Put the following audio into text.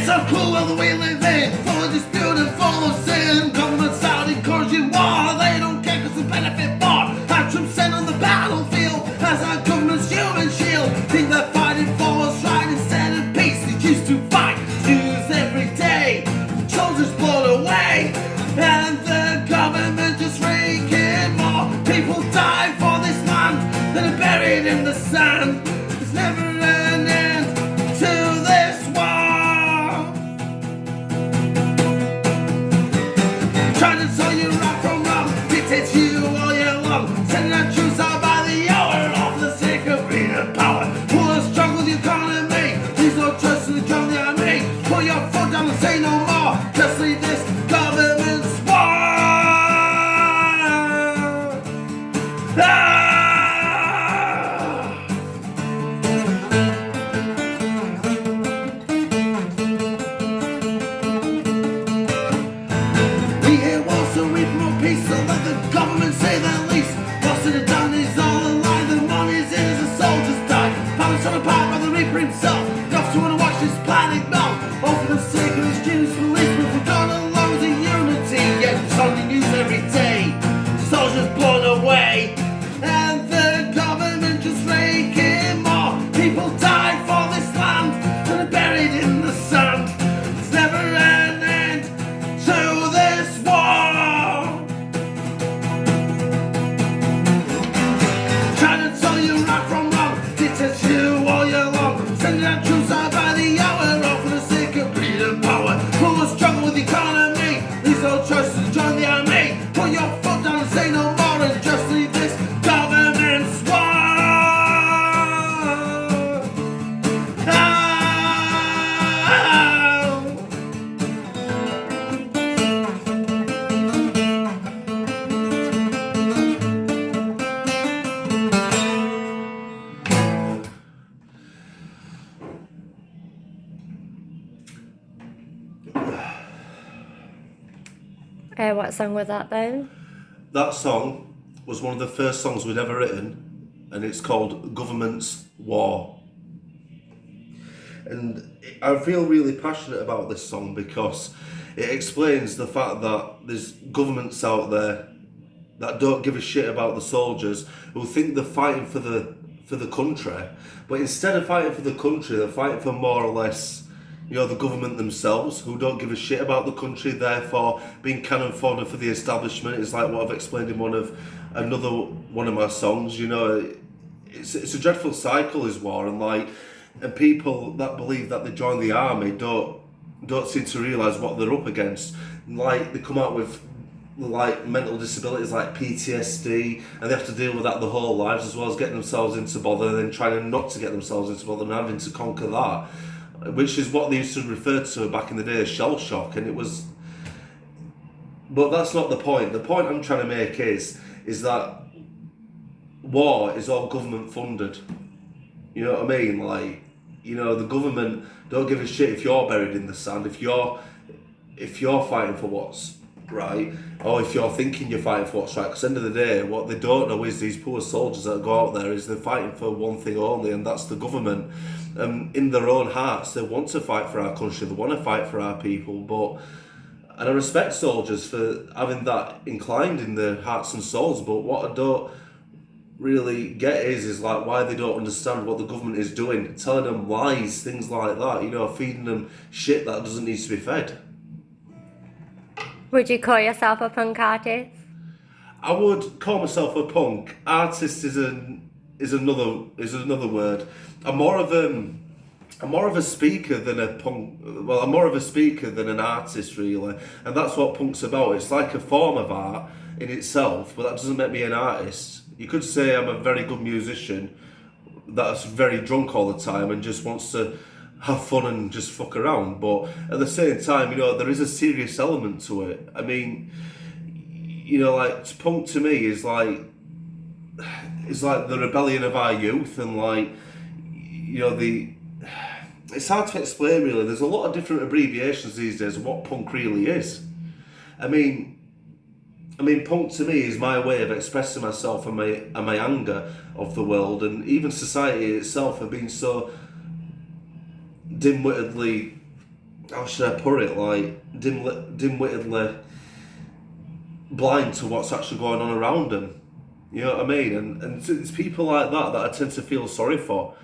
It's so cruel the way we live in, full of dispute and full of sin. Governments out encouraging war, they don't care cause they benefit more. Our troops sent on the battlefield as our government's human shield. Think they're fighting for what's right instead of peace. They choose to fight, choose every day. Soldiers blown away, and the government just raking more. People die for this land, that are buried in the sand. There's never an end to this war. Trying to tell you right from wrong, dictates you all year long. Sending our troops out by the hour, all for the sake of greed and power. Pull a struggle with the economy, please no trust in the join the army. Put your foot down and say no more, just leave this government's war. We hear wars so we promote peace, so let the government say their least. What's in it done is all a lie, the money's in as the soldiers die. Palace torn apart by the Reaper himself. Cops who wanna watch this planet melt, all for the sake of his students' police. But we've got a loads of unity, yet it's on the news every day. Soldiers blown away, and the government just raking more. People die for this land, and are buried in the sand. There's never an end to this war. Trying to tell you right from wrong, dictates you all year long. Sending out troops out by the hour, all for the sake of greed and power. Pull a struggle with the economy, leaves no choice to join the army. Put your foot down and say no more, and just leave this government's war. What song was that then? That song was one of the first songs we'd ever written, and it's called Government's War. And I feel really passionate about this song because it explains the fact that there's governments out there that don't give a shit about the soldiers, who think they're fighting for the country, but instead of fighting for the country, they're fighting for more or less, you know, the government themselves, who don't give a shit about the country, therefore being cannon fodder for the establishment. Is like what I've explained in another one of my songs. You know, it's a dreadful cycle, is war, and people that believe that they join the army don't seem to realise what they're up against. Like, they come out with like mental disabilities like PTSD, and they have to deal with that their whole lives, as well as getting themselves into bother and then trying not to get themselves into bother and having to conquer that, which is what they used to refer to back in the day as shell shock. And it was, but that's not the point. The point I'm trying to make is that war is all government funded. You know what I mean? Like, you know, the government don't give a shit if you're buried in the sand, if you're fighting for what's right, or if you're thinking you're fighting for what's right. Because at the end of the day, what they don't know is these poor soldiers that go out there is they're fighting for one thing only, and that's the government. In their own hearts, they want to fight for our country, they want to fight for our people, and I respect soldiers for having that inclined in their hearts and souls, but what I don't really get is like why they don't understand what the government is doing, telling them lies, things like that, you know, feeding them shit that doesn't need to be fed. Would you call yourself a punk artist? I would call myself a punk. Artist is another word. I'm more of a speaker than a punk. Well, I'm more of a speaker than an artist, really, and that's what punk's about. It's like a form of art in itself, but that doesn't make me an artist. You could say I'm a very good musician that's very drunk all the time and just wants to have fun and just fuck around, but at the same time, you know, there is a serious element to it. I mean, you know, like, punk to me is like the rebellion of our youth, and like, you know, it's hard to explain really. There's a lot of different abbreviations these days of what punk really is. I mean, punk to me is my way of expressing myself and my anger of the world, and even society itself have been so dim-wittedly how should I put it, like dim-wittedly blind to what's actually going on around them. You know what I mean? And it's people like that I tend to feel sorry for.